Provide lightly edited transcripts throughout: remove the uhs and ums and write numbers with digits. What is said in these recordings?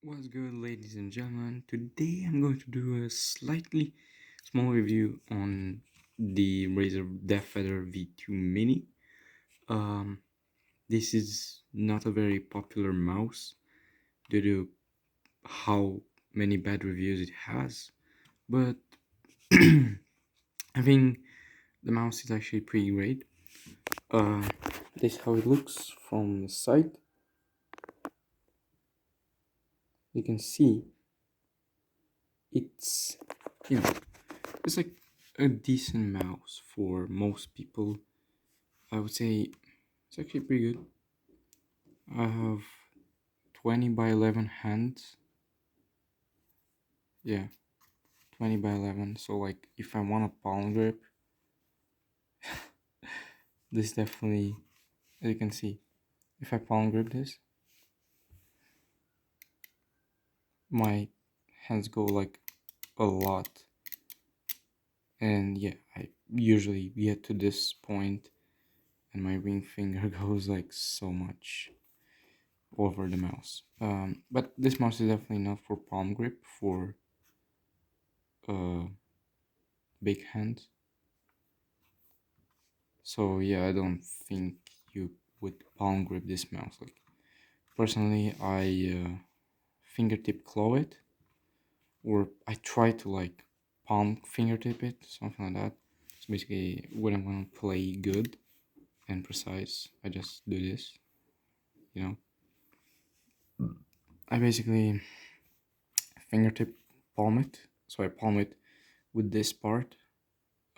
What's good, ladies and gentlemen? Today I'm going to do a slightly small review on the Razer deathadder V2 Mini. Um, this is not a very popular mouse due to how many bad reviews it has, but I think the mouse is actually pretty great. Uh, this is how it looks from the side. You can see it's you know it's like a decent mouse for most people. I would say it's actually pretty good. I have 20 by 11 hands. Yeah, 20 by 11. So, like, if I want a palm grip, this definitely, as you can see, if I palm grip this, my hands go like a lot. And yeah, I usually get to this point and my ring finger goes like so much over the mouse. But this mouse is definitely not for palm grip, for uh, big hands. So yeah, I don't think you would palm grip this mouse. Like personally, I fingertip claw it, or I try to like palm fingertip it, something like that. So basically, when I want to play good and precise, I just do this. You know, I basically fingertip palm it. So I palm it with this part.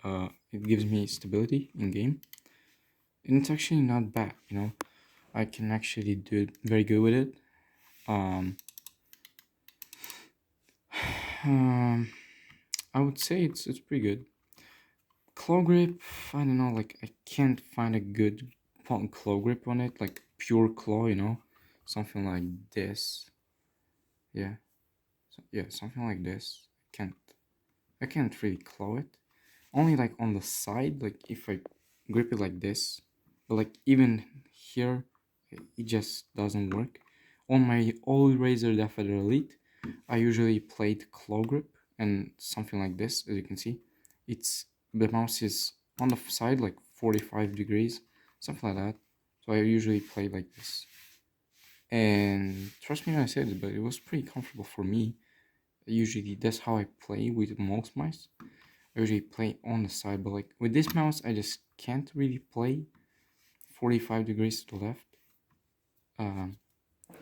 It gives me stability in game, and it's actually not bad. I can actually do it very good with it. Um, Um, I would say it's pretty good. Claw grip, I don't know, like I can't find a good claw grip on it, like pure claw, something like this. Yeah, yeah, something like this. I can't really claw it. Only like on the side, like if I grip it like this, but like even here, it just doesn't work. On my old Razer Deathadder Elite, I usually played claw grip and something like this, as you can see. It's the mouse is on the side like 45 degrees, something like that. So I usually play like this. And trust me when I say this, but it was pretty comfortable for me. Usually that's how I play with most mice. I usually play on the side, but like with this mouse, I just can't really play 45 degrees to the left. Um,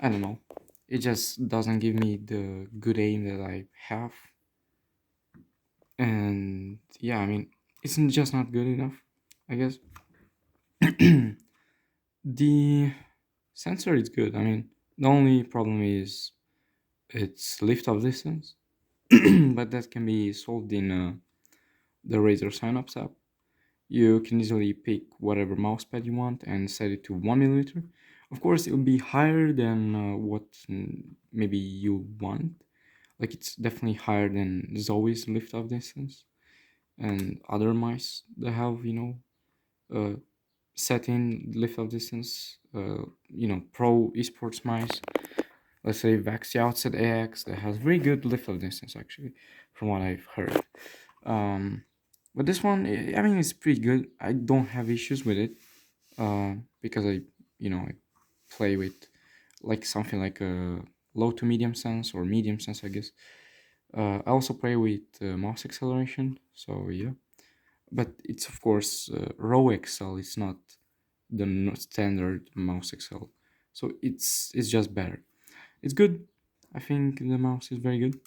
I don't know. It just doesn't give me the good aim that I have. And yeah, I mean, it's just not good enough, I guess. The sensor is good. I mean, the only problem is its lift off distance, but that can be solved in the Razer Synapse app. You can easily pick whatever mousepad you want and set it to 1 millimeter. Of course, it will be higher than what maybe you want. Like it's definitely higher than Zoe's lift off distance and other mice that have uh, set in lift off distance. Pro esports mice. Let's say Vaxi Outset AX that has very good lift off distance actually, from what I've heard. Um, but this one, I mean, it's pretty good. I don't have issues with it because I play with like something like a low to medium sense or medium sense, I guess. I also play with mouse acceleration, so yeah. But it's of course raw XL. It's not the standard mouse XL, so it's just better. It's good. I think the mouse is very good.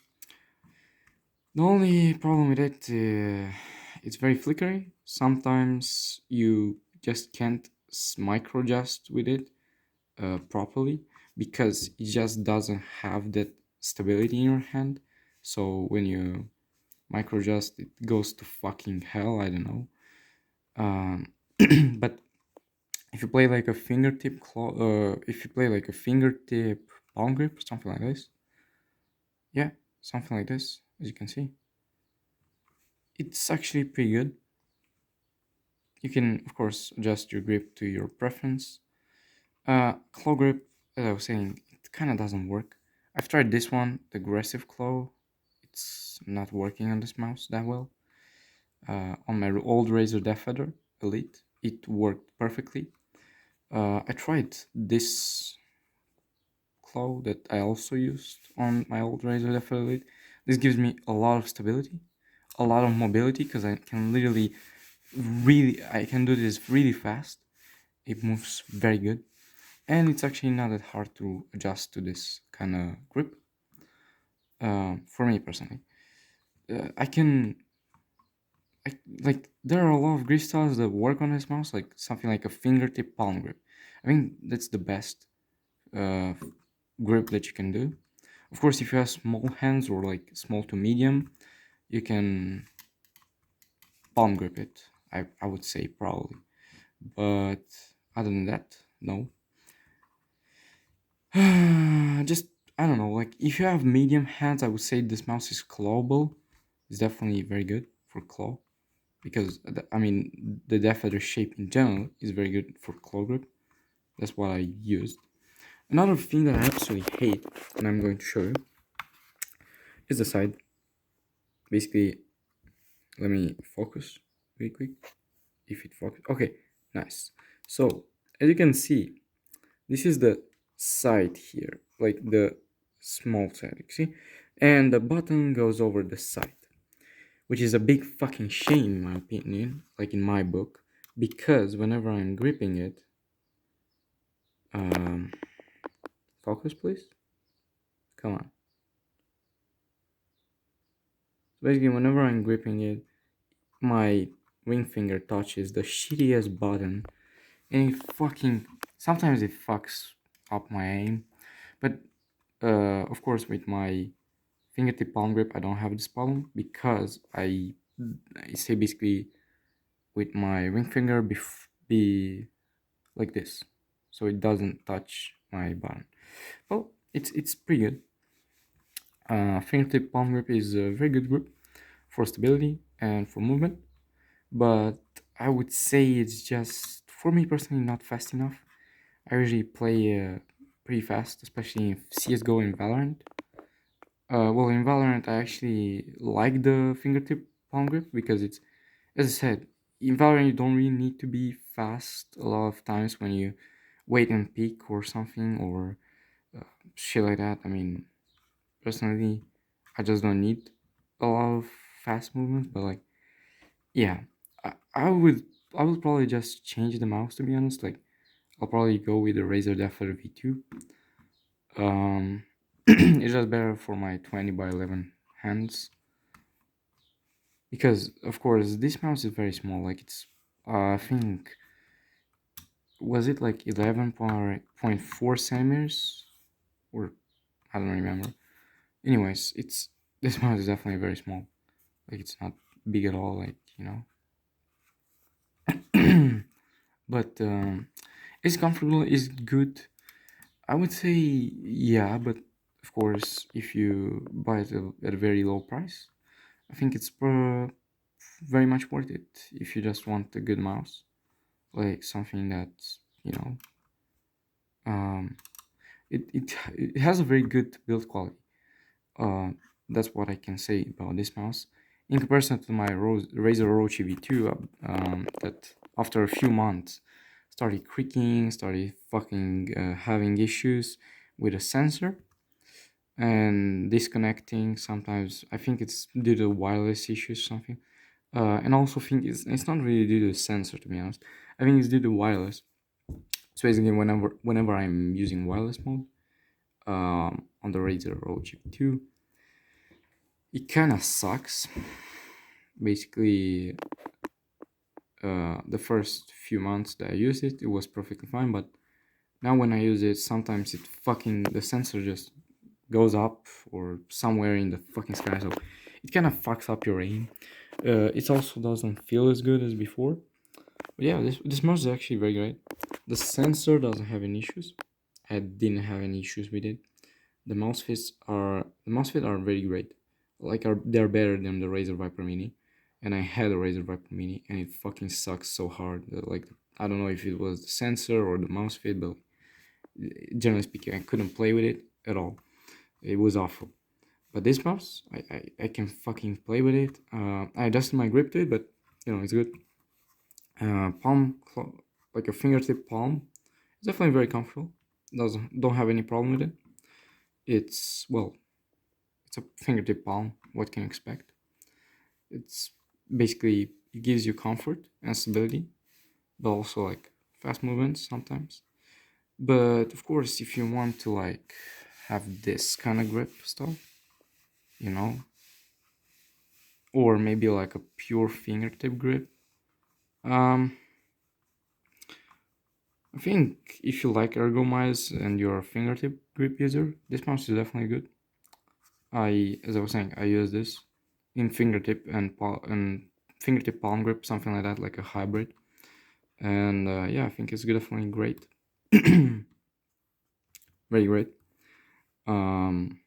The only problem with it, it's very flickery. Sometimes you just can't micro adjust with it properly because it just doesn't have that stability in your hand. So when you micro adjust, it goes to fucking hell. I don't know. Um, but if you play like a fingertip if you play like a fingertip palm grip, something like this, yeah, something like this, as you can see, it's actually pretty good. You can, of course, adjust your grip to your preference. Claw grip, as I was saying, it kind of doesn't work. I've tried this one, the aggressive claw. It's not working on this mouse that well. On my old Razer deathadder Elite, it worked perfectly. I tried this claw that I also used on my old Razer deathadder Elite. This gives me a lot of stability, a lot of mobility, because I can literally I can do this really fast. It moves very good, and it's actually not that hard to adjust to this kind of grip. For me personally, I can like there are a lot of grip styles that work on this mouse, like something like a fingertip palm grip. I think that's the best uh, grip that you can do. Of course, if you have small hands or like small to medium, you can palm grip it. I would say probably, but other than that, no. Just I don't know. Like if you have medium hands, I would say this mouse is clawable. It's definitely very good for claw because I mean the deathadder shape in general is very good for claw grip. That's what I used. Another thing that I absolutely hate, and I'm going to show you, is the side. Basically, let me focus really quick. If it focus, okay, nice. So as you can see, this is the side here, like the small side, you see? And the button goes over the side, which is a big fucking shame in my opinion, like in my book, because whenever I'm gripping it, um, focus please, come on. So basically, whenever I'm gripping it, my ring finger touches the shittiest button, and it fucking sometimes it fucks up my aim, but of course with my fingertip palm grip I don't have this problem because I say basically with my ring finger be like this, so it doesn't touch my button. Well, it's pretty good. Fingertip palm grip is a very good grip for stability and for movement, but I would say it's just for me personally not fast enough. I usually play pretty fast, especially in CS:GO and Valorant. Well, in Valorant, I actually like the fingertip palm grip because it's, as I said, in Valorant you don't really need to be fast a lot of times when you wait and peek or something or shit like that. I mean, personally, I just don't need a lot of fast movement, but like, yeah, I would probably just change the mouse to be honest. Like, I'll probably go with the Razer Deathadder V2. It's just better for my 20 by 11 hands because of course this mouse is very small, like it's I think was it like 11.4 centimeters or I don't remember. Anyways, it's this mouse is definitely very small, like it's not big at all, like but it's comfortable, it's good. I would say yeah, but of course if you buy it at a very low price, I think it's very much worth it if you just want a good mouse, like something that's you know um, it has a very good build quality. Uh, that's what I can say about this mouse in comparison to my Razer Orochi V2. That after a few months started creaking, started fucking having issues with a sensor and disconnecting. Sometimes I think it's due to wireless issues, something. And I also think it's not really due to the sensor, to be honest. I think it's due to wireless. So basically, whenever I'm using wireless mode on the Razer ROG 2, it kind of sucks. Basically, the first few months that I used it, it was perfectly fine. But now when I use it, sometimes the sensor just goes up or somewhere in the fucking sky. So it kind of fucks up your aim. It also doesn't feel as good as before. But yeah, this mouse is actually very great. The sensor doesn't have any issues. I didn't have any issues with it. The mouse fit are very great. Like they're better than the Razer Viper Mini, and I had a Razer Viper Mini, and it fucking sucks so hard. Like I don't know if it was the sensor or the mouse fit, but generally speaking, I couldn't play with it at all. It was awful. But this mouse, I can fucking play with it. I adjusted my grip to it, but it's good. Like a fingertip palm, it's definitely very comfortable. Doesn't don't have any problem with it. It's a fingertip palm. What can you expect? It's basically it gives you comfort and stability, but also like fast movements sometimes. But of course, if you want to like have this kind of grip stuff, you know, or maybe like a pure fingertip grip, um, I think if you like ergo mice and you're a fingertip grip user, this mouse is definitely good. As I was saying, I use this in fingertip and fingertip palm grip, something like that, like a hybrid. And yeah, I think it's definitely great, very great. Um,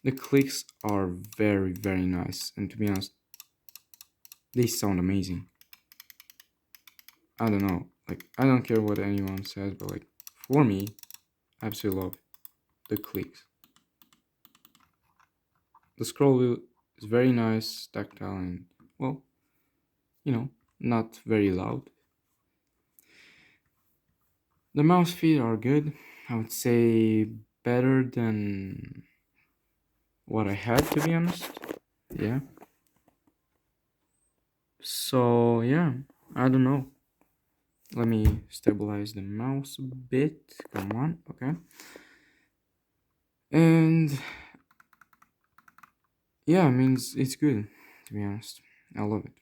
the clicks are very very nice, and to be honest, they sound amazing. I don't know, like I don't care what anyone says, but like for me, I absolutely love the clicks. The scroll wheel is very nice, tactile, and well, not very loud. The mouse feet are good. I would say better than what I had, to be honest. Yeah. So yeah, I don't know. Let me stabilize the mouse a bit. Come on, okay. And yeah, I mean it's good, to be honest. I love it.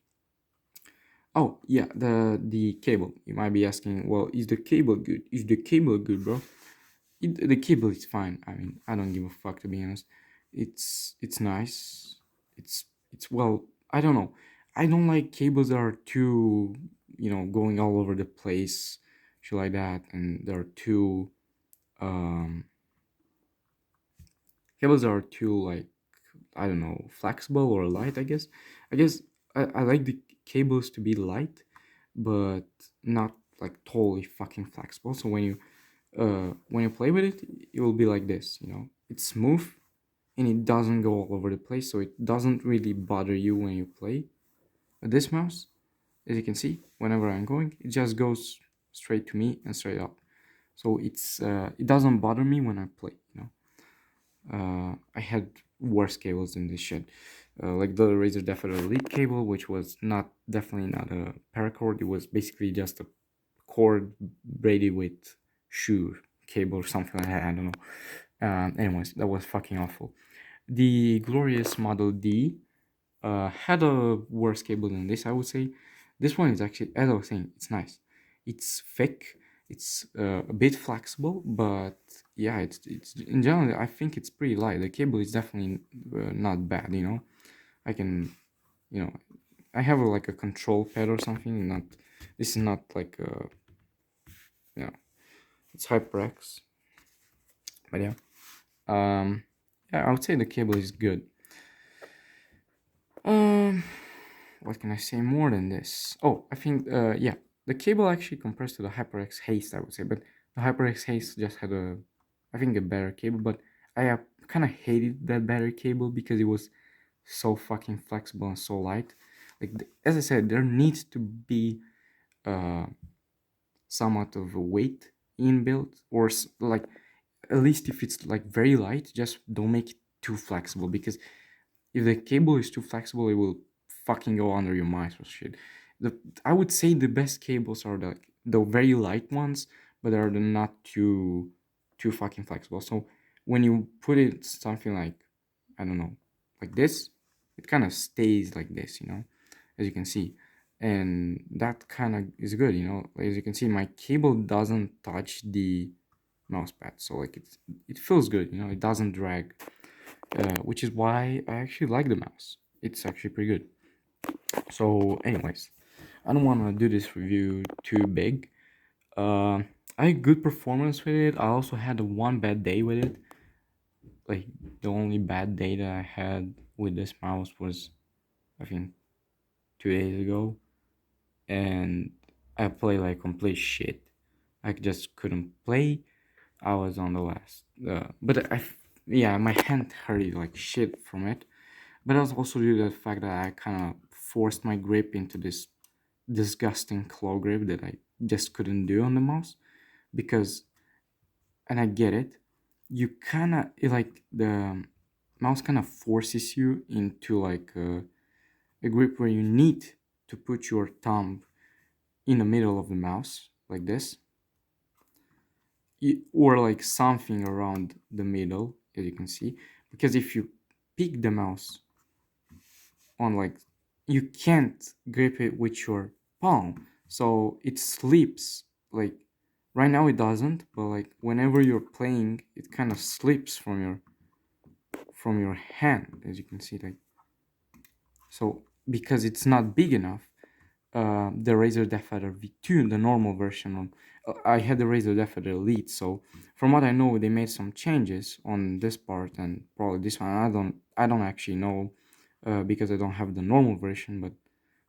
Oh yeah, the cable. You might be asking, well, is the cable good? Is the cable good, bro? The cable is fine. I mean, I don't give a fuck, to be honest. It's nice. It's well. I don't know. I don't like cables that are too going all over the place, shit like that, and they're too um cables are too like I don't know flexible or light. I guess I like the cables to be light, but not like totally fucking flexible. So when you play with it, it will be like this. It's smooth and it doesn't go all over the place, so it doesn't really bother you when you play. But this mouse, as you can see, whenever I'm going, it just goes straight to me and straight up. So it doesn't bother me when I play. I had worse cables than this shit, like the Razer deathadder Elite cable, which was not definitely not a paracord. It was basically just a cord braided with shoe cable or something like that. I don't know. Anyways, that was fucking awful. The glorious Model D had a worse cable than this, I would say. This one is actually, as I was saying, it's nice. It's thick. It's a bit flexible, but yeah, it's in general. I think it's pretty light. The cable is definitely not bad. I can, you know, I have like a control pad or something. Not this is not like yeah, it's HyperX, but yeah, um, yeah, I would say the cable is good. Um, what can I say more than this? Oh, I think yeah, the cable actually compares to the HyperX Haste, I would say, but the HyperX Haste just had I think a better cable, but I kind of hated that battery cable because it was so fucking flexible and so light. Like as I said, there needs to be uh somewhat of a weight inbuilt, or like at least if it's like very light, just don't make it too flexible because if the cable is too flexible, it will fucking go under your mice or shit. I would say the best cables are the very light ones, but are the not too fucking flexible. So when you put it something like I don't know, like this, it kind of stays like this, as you can see, and that kind of is good, As you can see, my cable doesn't touch the mouse pad, so like it feels good, It doesn't drag, which is why I actually like the mouse. It's actually pretty good. So, anyways, I don't want to do this review too big. Uh, I had good performance with it. I also had one bad day with it. Like the only bad day that I had with this mouse was, I think, 2 days ago, and I played like complete shit. I just couldn't play. I was on the last, but yeah, my hand hurt like shit from it. But that was also due to the fact that I kind of forced my grip into this disgusting claw grip that I just couldn't do on the mouse. Because, and I get it, you kind of, like, the mouse kind of forces you into like a grip where you need to put your thumb in the middle of the mouse, like this, or like something around the middle, as you can see. Because if you pick the mouse on, like, you can't grip it with your palm, so it slips. Like right now it doesn't, but like whenever you're playing, it kind of slips from your hand, as you can see. Like, so because it's not big enough, the Razer deathadder V2, the normal version. I had the Razer deathadder Elite, so from what I know, they made some changes on this part and probably this one. I don't actually know, because I don't have the normal version. But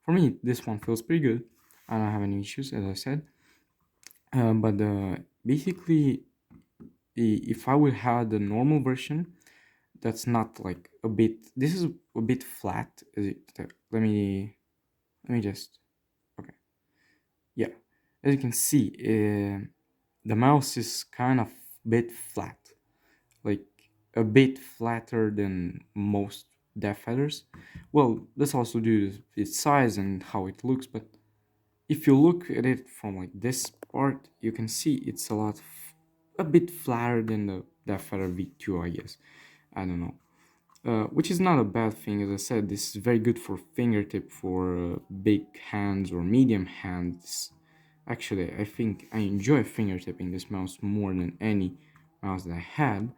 for me, this one feels pretty good. I don't have any issues, as I said. But basically, if I would have the normal version, that's not like a bit. This is a bit flat. Let me just. Okay. Yeah, as you can see, the mouse is kind of bit flat, like a bit flatter than most death feathers. Well, that's also due to its size and how it looks. But if you look at it from like this part, you can see it's a bit flatter than the death feather V2, I guess. I don't know. Which is not a bad thing. As I said, this is very good for fingertip for big hands or medium hands. Actually, I think I enjoy fingertipping this mouse more than any mouse that I had,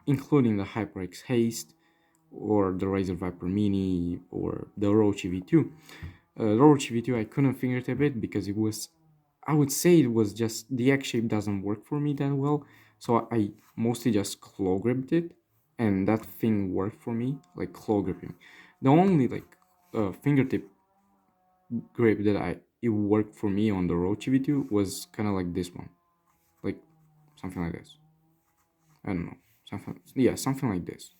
including the HyperX Haste or the Razer Viper Mini or the Roche V2. The Roche V2 I couldn't fingertip it because it was, I would say it was just, the X shape doesn't work for me that well, so I mostly just claw gripped it, and that thing worked for me, like claw gripping. The only like fingertip grip that it worked for me on the Roche V2 was kind of like this one, like something like this. I don't know, something like this.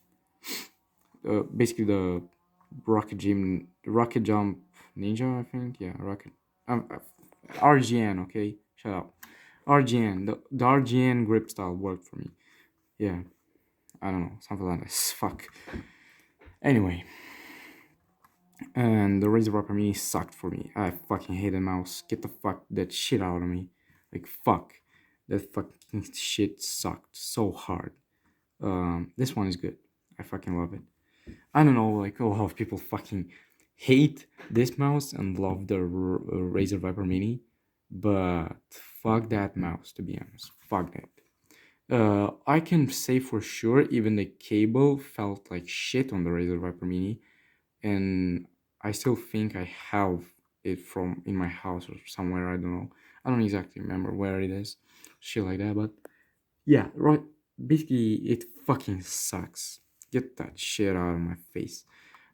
Basically the rocket jump ninja, I think. Yeah, rocket. RGN. Okay, shut up. RGN. The RGN grip style worked for me. Yeah, I don't know, something like this. Fuck. Anyway, and the Razer Rocker Mini sucked for me. I fucking hate the mouse. Get the fuck that shit out of me. Like fuck, that fucking shit sucked so hard. This one is good. I fucking love it. I don't know, like a lot of people fucking hate this mouse and love the Razer Viper Mini, but fuck that mouse, to be honest. Fuck that. I can say for sure, even the cable felt like shit on the Razer Viper Mini, and I still think I have it from in my house or somewhere. I don't know. I don't exactly remember where it is, shit like that. But yeah, right. Basically, it fucking sucks. Get that shit out of my face.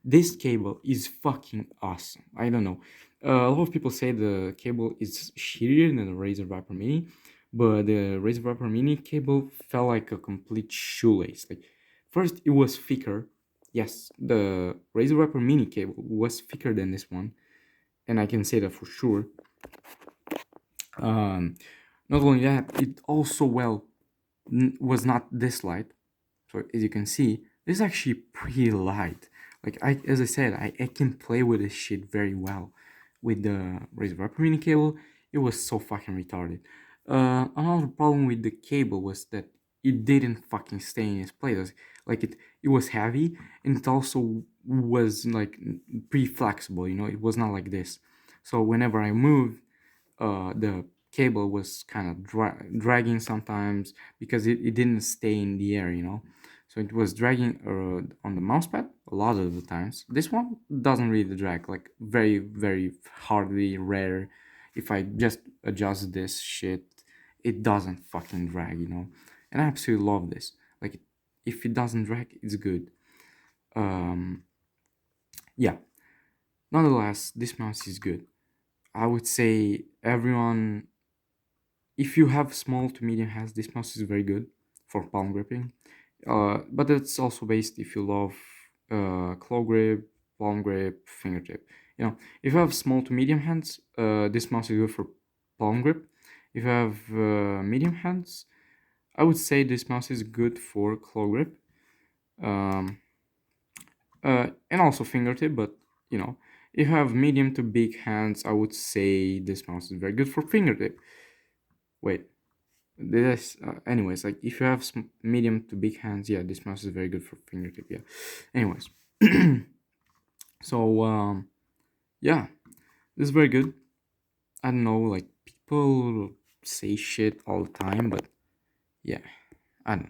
This cable is fucking awesome. I don't know. A lot of people say the cable is shittier than the Razer Viper Mini, but the Razer Viper Mini cable felt like a complete shoelace. Like, first, it was thicker. Yes, the Razer Viper Mini cable was thicker than this one, and I can say that for sure. Um, Not only that, it also was not this light. So as you can see, this is actually pretty light. Like as I said, I can play with this shit very well. With the Razer Viper Mini cable, it was so fucking retarded. Another problem with the cable was that it didn't fucking stay in its place. Like it was heavy, and it also was like pretty flexible. It was not like this. So whenever I moved, the cable was kind of dragging sometimes because it didn't stay in the air. So it was dragging on the mousepad a lot of the times. This one doesn't really drag, like very, very hardly rare. If I just adjust this shit, it doesn't fucking drag. And I absolutely love this. Like, if it doesn't drag, it's good. Um, yeah. Nonetheless, this mouse is good. I would say everyone, if you have small to medium hands, this mouse is very good for palm gripping. But it's also based if you love claw grip, palm grip, fingertip. If you have small to medium hands, this mouse is good for palm grip. If you have medium hands, I would say this mouse is good for claw grip, um, and also fingertip. But if you have medium to big hands, I would say this mouse is very good for fingertip. Wait, this, anyways, like if you have medium to big hands, yeah, this mouse is very good for fingertip. Yeah. Anyways, so yeah, this is very good. I don't know, like people say shit all the time, but yeah, I don't know.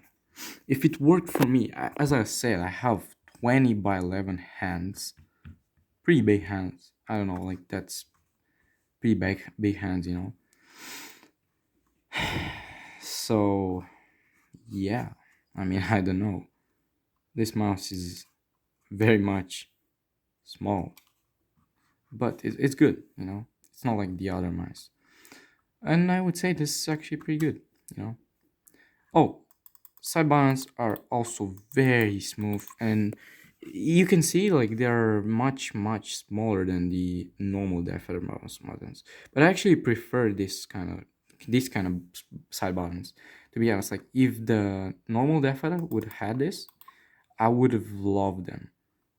If it worked for me, as I said, I have 20 by 11 hands, pretty big hands. I don't know, like that's pretty big hands. So yeah, I mean, I don't know. This mouse is very much small, but it's good. It's not like the other mice, and I would say this is actually pretty good. Oh, side buttons are also very smooth, and you can see like they're much smaller than the normal deathadder mouse buttons. But I actually prefer this kind of side buttons. To be honest, like if the normal deathadder would have had this, I would have loved them,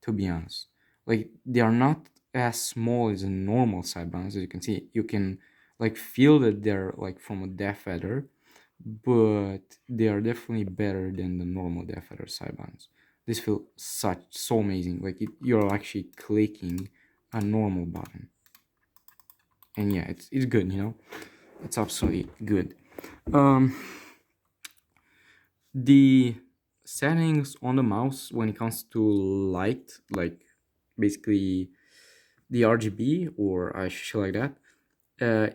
to be honest. Like they are not as small as a normal side buttons. As you can see, you can like feel that they're like from a deathadder, but they are definitely better than the normal deathadder side buttons. This feels so amazing. Like you're actually clicking a normal button, and yeah, it's good. It's absolutely good. Um, the settings on the mouse when it comes to light, like basically the RGB or I shit like that,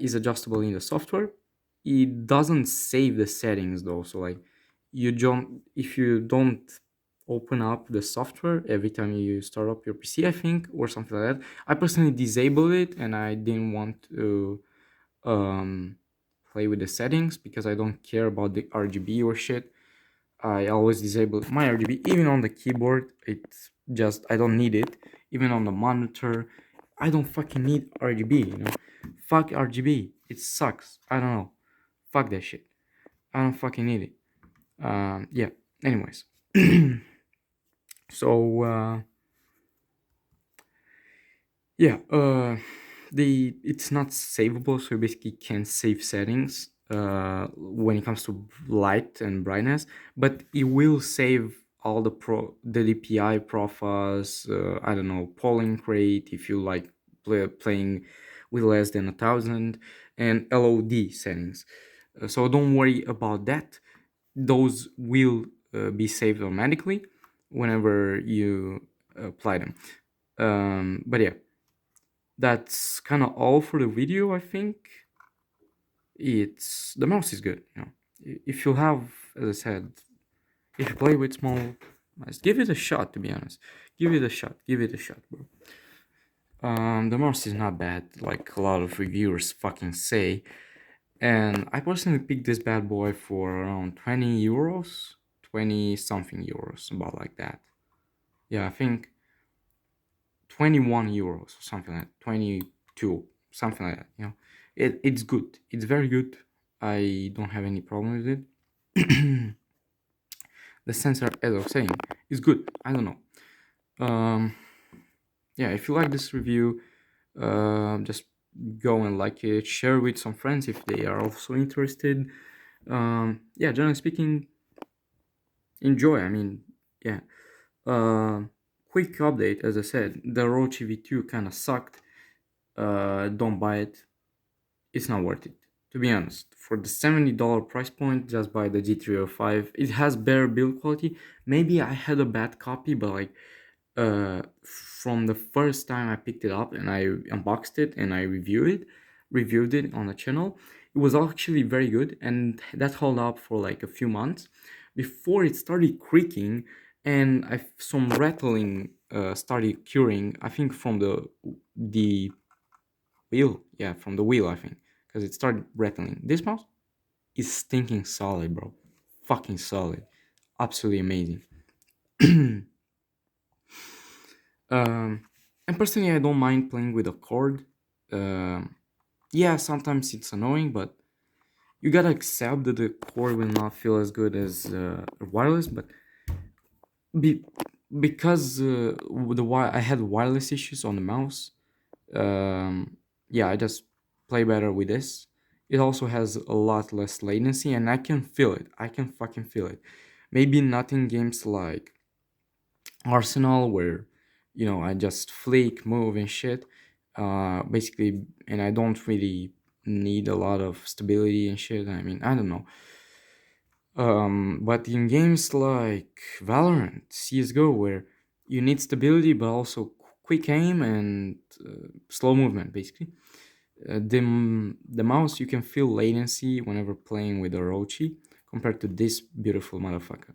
is adjustable in the software. It doesn't save the settings though, so like if you don't open up the software every time you start up your PC, I think, or something like that. I personally disabled it and I didn't want to um, play with the settings because I don't care about the RGB or shit. I always disable my RGB, even on the keyboard. It's just I don't need it. Even on the monitor, I don't fucking need RGB. Fuck RGB. It sucks. I don't know. Fuck that shit. I don't fucking need it. Yeah. Anyways, so yeah. It's not savable, so you basically can't save settings when it comes to light and brightness, but it will save all the DPI profiles. I don't know, polling rate if you like playing with less than 1,000, and LOD settings. So don't worry about that. Those will be saved automatically whenever you apply them. But yeah, that's kind of all for the video. I think the mouse is good. If you have, as I said, if you play with small mice, give it a shot. To be honest, give it a shot. Give it a shot, bro. The mouse is not bad, like a lot of reviewers fucking say. And I personally picked this bad boy for around 20 euros, 20 something euros, about like that. Yeah, I think 21 euros or something like that, 22, something like that. It's good. It's very good. I don't have any problem with it. The sensor, as I was saying, is good. I don't know. Yeah, if you like this review, just go and like it, share with some friends if they are also interested. Yeah, generally speaking, enjoy. I mean, yeah. Uh, Quick update, as I said, the Roche V2 kind of sucked. Don't buy it. It's not worth it, to be honest. For the $70 price point, just buy the G305. It has better build quality. Maybe I had a bad copy, but like from the first time I picked it up and I unboxed it and I reviewed it on the channel, it was actually very good, and that held up for like a few months before it started creaking, and some rattling started curing. I think from the wheel, yeah, from the wheel, I think, because it started rattling. This mouse is stinking solid, bro. Fucking solid. absolutely amazing. um, and personally, I don't mind playing with a cord. Um, yeah, sometimes it's annoying, but you gotta accept that the cord will not feel as good as wireless. But be, because I had wireless issues on the mouse, yeah, I just play better with this. It also has a lot less latency, and I can feel it. I can fucking feel it. Maybe not in games like Arsenal, where I just flick, move, and shit. Basically, and I don't really need a lot of stability and shit. I mean, I don't know. But in games like Valorant, CS:GO, where you need stability but also quick aim and slow movement, basically. The mouse, you can feel latency whenever playing with Orochi compared to this beautiful motherfucker.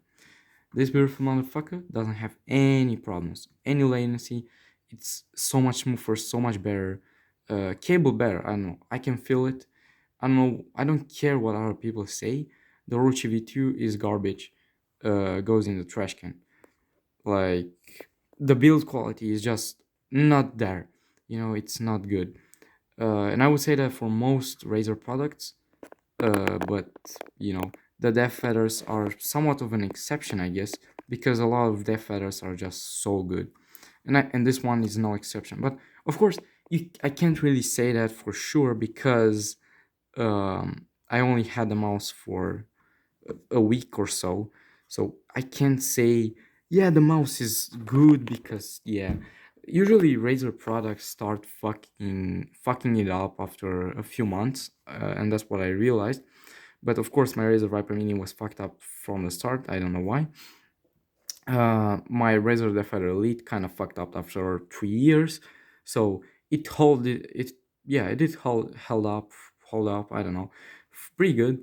This beautiful motherfucker doesn't have any problems, any latency. It's so much smoother, so much better. Cable better. I don't know. I can feel it. I don't know. I don't care what other people say. The Orochi V2 is garbage. Goes in the trash can. Like, the build quality is just not there. It's not good. And I would say that for most Razer products, but the death feathers are somewhat of an exception, I guess, because a lot of death feathers are just so good, and this one is no exception. But of course, I can't really say that for sure because I only had the mouse for a week or so I can't say yeah the mouse is good because yeah. Usually, Razer products start fucking it up after a few months, and that's what I realized. But of course, my Razer Viper Mini was fucked up from the start. I don't know why. My Razer Defender Elite kind of fucked up after 3 years, so it yeah it did hold up. I don't know, pretty good.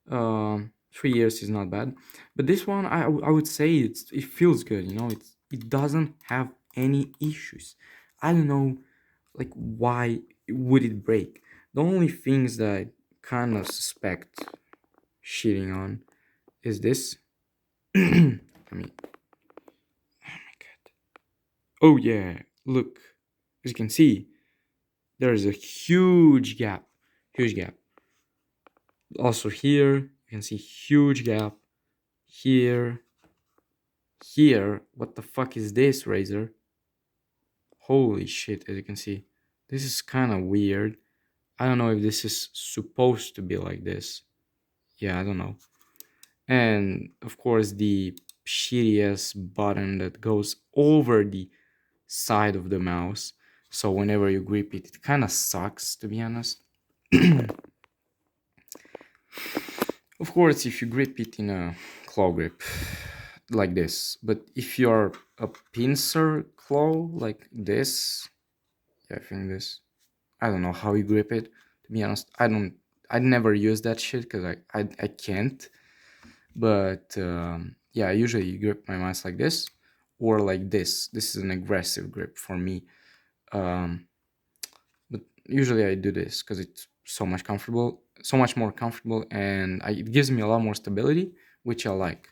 3 years is not bad, but this one I would say it feels good. It doesn't have any issues. I don't know, like, why would it break? The only things that I kind of suspect shitting on is this. I mean, oh my god. Oh yeah, look. As you can see, there is a huge gap. Huge gap. Also here, you can see huge gap. Here, here. What the fuck is this, Razer? Holy shit, as you can see. This is kind of weird. I don't know if this is supposed to be like this. Yeah, I don't know. And of course, the shittiest button that goes over the side of the mouse. So whenever you grip it, it kind of sucks, to be honest. Of course, if you grip it in a claw grip like this, but if you're a pincer claw like this, yeah, I think this. I don't know how you grip it. To be honest, I don't. I never use that shit because I can't. But yeah, I usually grip my mouse like this or like this. This is an aggressive grip for me. Um, but usually I do this because it's so much more comfortable, and it gives me a lot more stability, which I like.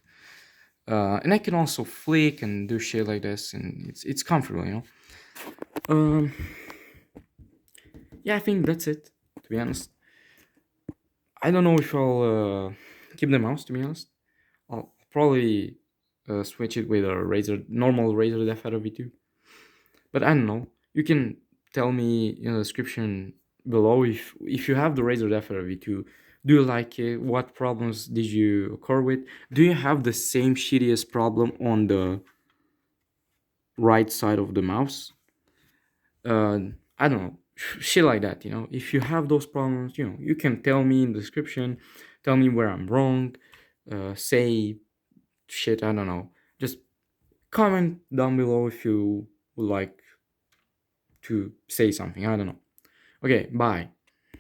And I can also flick and do shit like this, and it's comfortable. Um, yeah, I think that's it. To be honest, I don't know if I'll keep the mouse. To be honest, I'll probably switch it with a normal Razer deathadder V2. But I don't know. You can tell me in the description below if you have the Razer Defender V2. Do you like it? What problems did you occur with? Do you have the same shittiest problem on the right side of the mouse? Uh, I don't know. Shit like that, If you have those problems, you can tell me in the description. Tell me where I'm wrong. Say shit, I don't know. Just comment down below if you would like to say something. I don't know. Okay, bye.